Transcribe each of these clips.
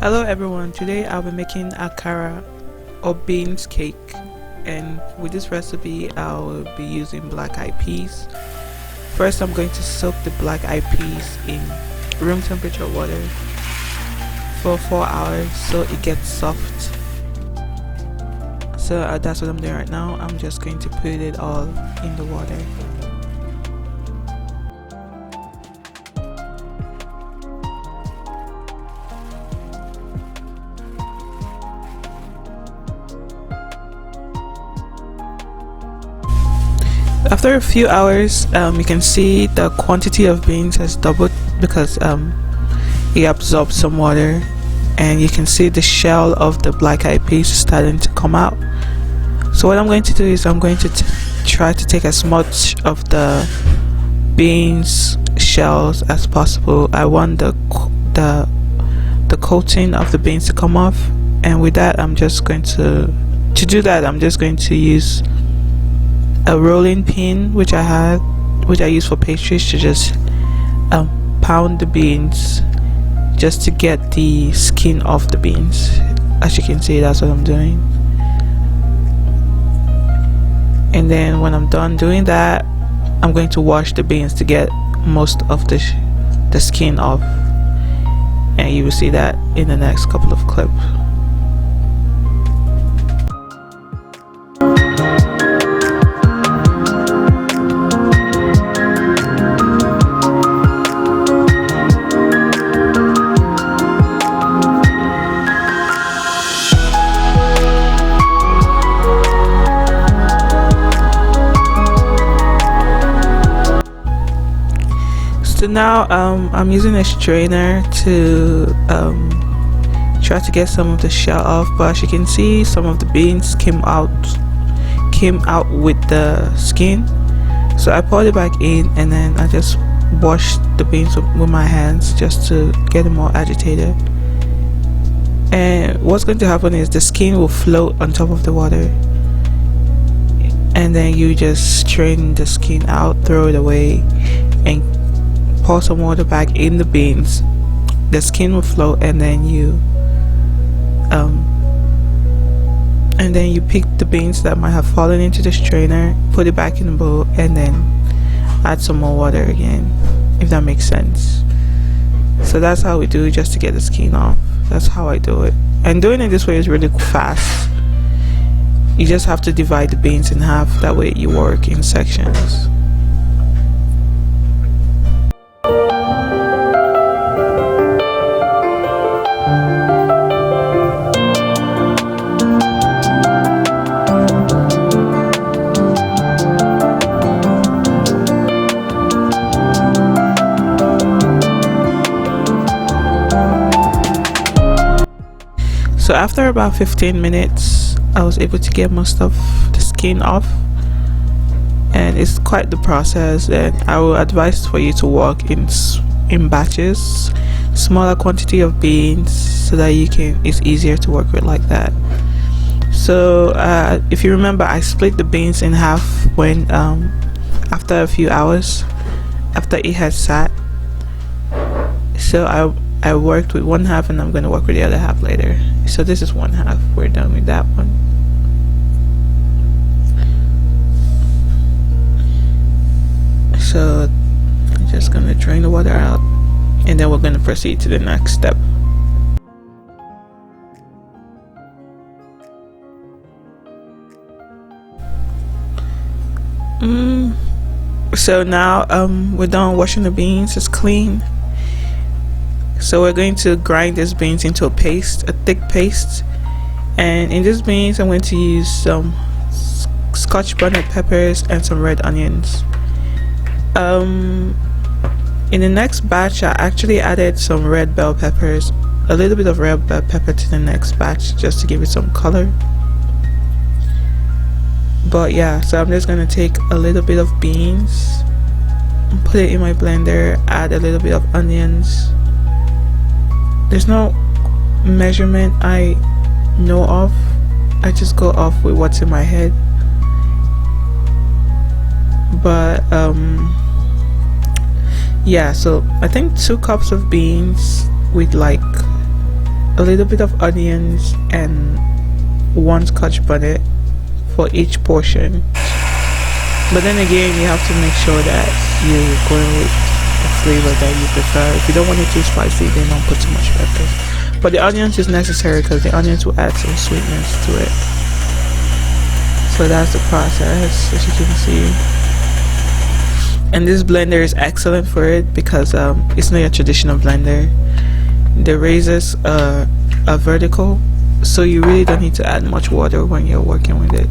Hello everyone, today I'll be making akara or beans cake, and with this recipe I'll be using black eyed peas. First I'm going to soak the black eyed peas in room temperature water for 4 hours so it gets soft. So that's what I'm doing right now. I'm just going to put it all in the water. After a few hours, you can see the quantity of beans has doubled because it absorbed some water, and you can see the shell of the black eyed peas starting to come out. So what I'm going to do is I'm going to try to take as much of the beans shells as possible. I want the coating of the beans to come off, and with that I'm just going to do that I'm just going to use a rolling pin which I use for pastries to just pound the beans just to get the skin off the beans. As you can see, that's what I'm doing. And then when I'm done doing that, I'm going to wash the beans to get most of the skin off, and you will see that in the next couple of clips. So now I'm using a strainer to try to get some of the shell off, but as you can see, some of the beans came out with the skin. So I poured it back in, and then I just washed the beans with my hands just to get it more agitated. And what's going to happen is the skin will float on top of the water, and then you just strain the skin out, throw it away, and pour some water back in the beans. The skin will float, and then you pick the beans that might have fallen into the strainer, put it back in the bowl, and then add some more water again, if that makes sense. So that's how we do it, just to get the skin off. That's how I do it, and doing it this way is really fast. You just have to divide the beans in half, that way you work in sections. So after about 15 minutes, I was able to get most of the skin off, and it's quite the process, and I will advise for you to work in batches, smaller quantity of beans, so that it's easier to work with like that. So if you remember, I split the beans in half when after a few hours after it had sat. So I worked with one half, and I'm going to work with the other half later. So this is one half, we're done with that one. So I'm just going to drain the water out, and then we're going to proceed to the next step. So now we're done washing the beans. It's clean. So we're going to grind these beans into a thick paste, and in these beans I'm going to use some scotch bonnet peppers and some red onions. In the next batch I actually added some red bell peppers, a little bit of red bell pepper to the next batch, just to give it some color. But yeah, so I'm just going to take a little bit of beans and put it in my blender, add a little bit of onions. There's no measurement I know of, I just go off with what's in my head. But yeah, so I think 2 cups of beans with like a little bit of onions and one scotch bonnet for each portion. But then again, you have to make sure that you're going with a flavor that you prefer. If you don't want it too spicy, then don't put too much pepper. But the onions is necessary because the onions will add some sweetness to it. So that's the process, as you can see. And this blender is excellent for it because it's not a traditional blender. The razors are vertical, so you really don't need to add much water when you're working with it.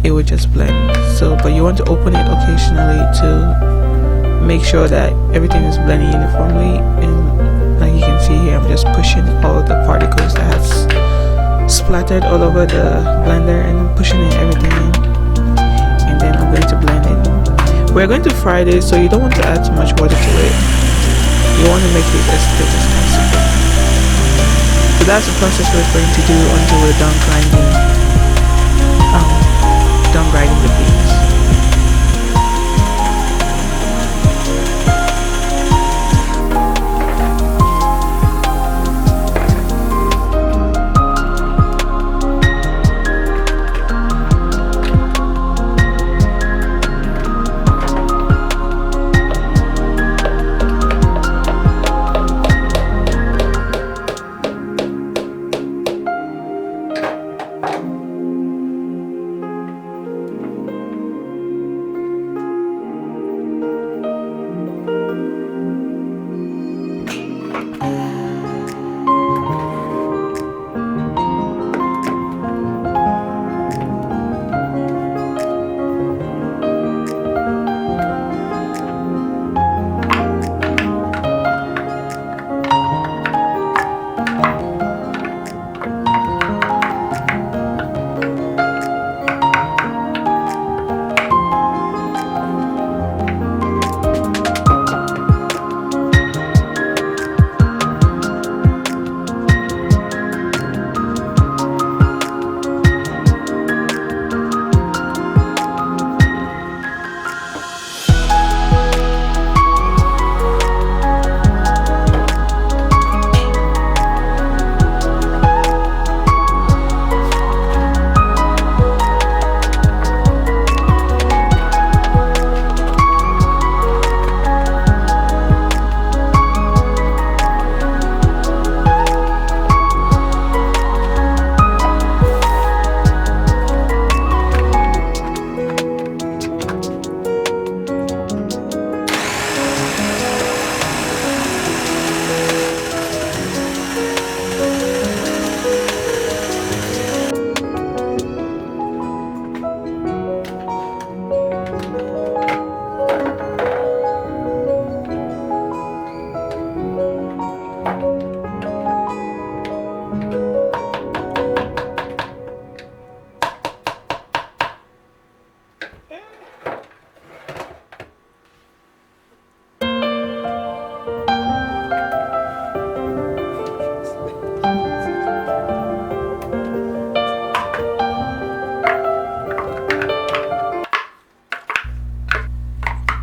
It will just blend. So, but you want to open it occasionally to make sure that everything is blending uniformly. And like you can see here, I'm just pushing all the particles that has splattered all over the blender, and I'm pushing everything in, and then I'm going to blend it. We're going to fry this, so you don't want to add too much water to it. You want to make it as thick as possible. So that's the process we're going to do until we're done grinding the beans.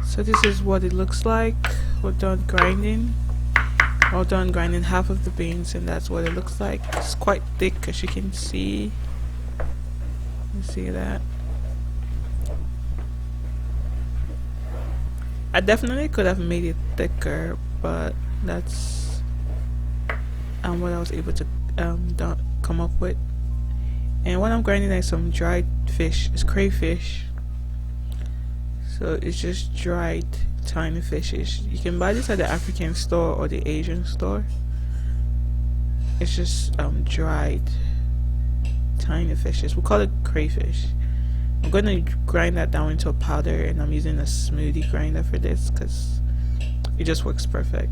So this is what it looks like. We're done grinding. We're done grinding half of the beans, and that's what it looks like. It's quite thick, as you can see. You see that? I definitely could have made it thicker, but that's what I was able to come up with. And what I'm grinding is some dried fish. It's cray fish. So it's just dried tiny fishes. You can buy this at the African store or the Asian store. It's just dried tiny fishes. We call it crayfish. I'm going to grind that down into a powder, and I'm using a smoothie grinder for this because it just works perfect.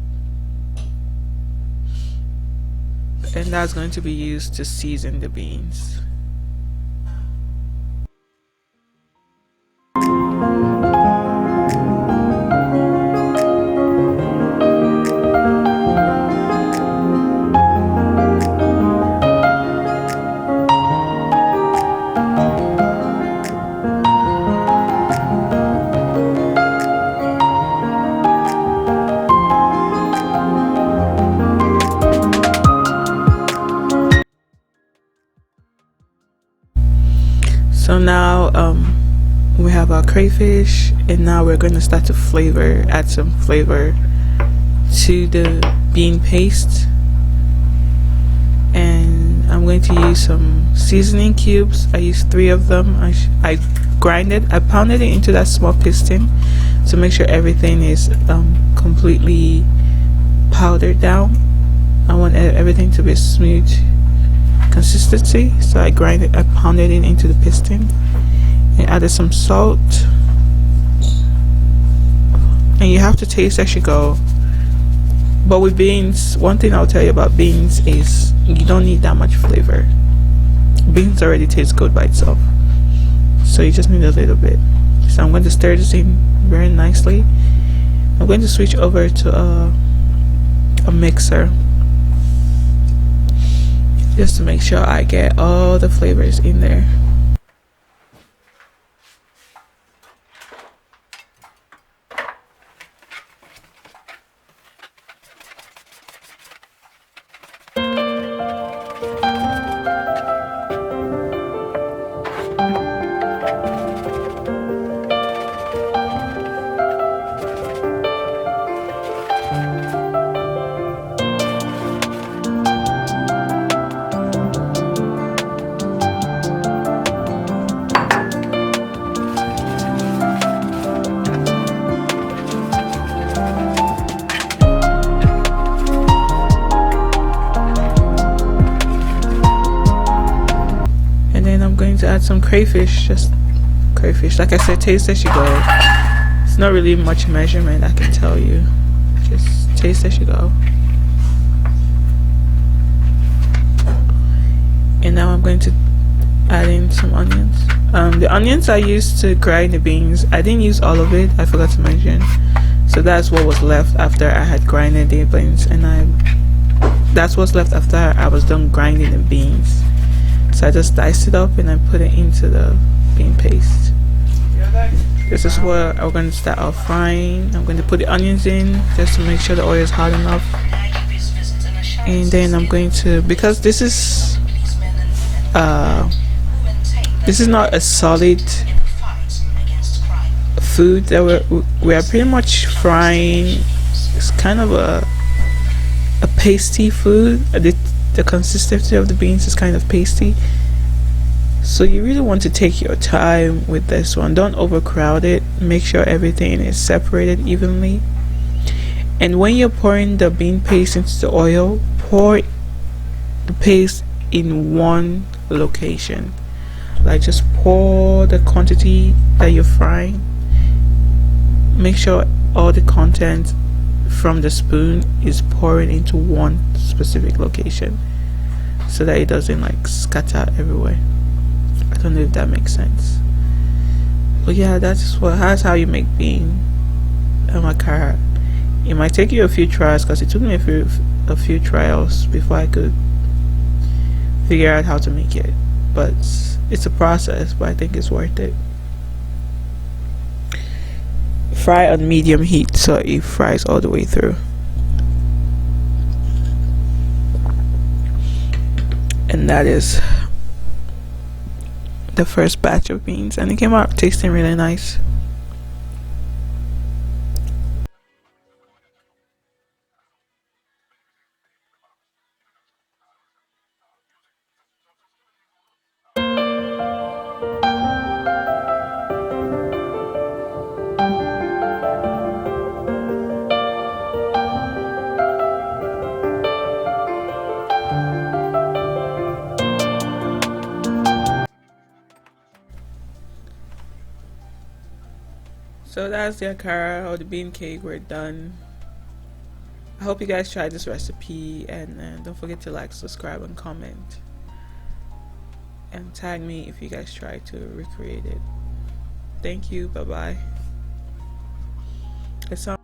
And that's going to be used to season the beans. So now we have our crayfish, and now we're going to start to add some flavor to the bean paste. And I'm going to use some seasoning cubes. I used 3 of them. I pounded it into that small piston to make sure everything is completely powdered down. I want everything to be smooth consistency, so I pounded it into the piston and added some salt. And you have to taste as you go. But with beans, one thing I'll tell you about beans is you don't need that much flavor. Beans already taste good by itself, so you just need a little bit. So I'm going to stir this in very nicely. I'm going to switch over to a mixer just to make sure I get all the flavors in there. To add some crayfish, just crayfish. Like I said, taste as you go. It's not really much measurement, I can tell you. Just taste as you go. And now I'm going to add in some onions. The onions I used to grind the beans, I didn't use all of it, I forgot to mention. So that's what was left after I had grinded the beans, and that's what's left after I was done grinding the beans. So I just diced it up and I put it into the bean paste. This is what I'm going to start off frying. I'm going to put the onions in just to make sure the oil is hot enough. And then I'm going to, because this is not a solid food that we are pretty much frying. It's kind of a pasty food. The consistency of the beans is kind of pasty, so you really want to take your time with this one. Don't overcrowd it. Make sure everything is separated evenly. And when you're pouring the bean paste into the oil, pour the paste in one location. Like, just pour the quantity that you're frying. Make sure all the content from the spoon is pouring into one specific location, so that it doesn't like scatter everywhere. I don't know if that makes sense, but yeah, that's how you make bean akara. It might take you a few tries, because it took me a few trials before I could figure out how to make it. But it's a process, but I think it's worth it. Fry on medium heat so it fries all the way through. And that is the first batch of beans, and it came out tasting really nice. So that's the akara or the bean cake. We're done. I hope you guys try this recipe, and don't forget to like, subscribe, and comment, and tag me if you guys try to recreate it. Thank you. Bye bye.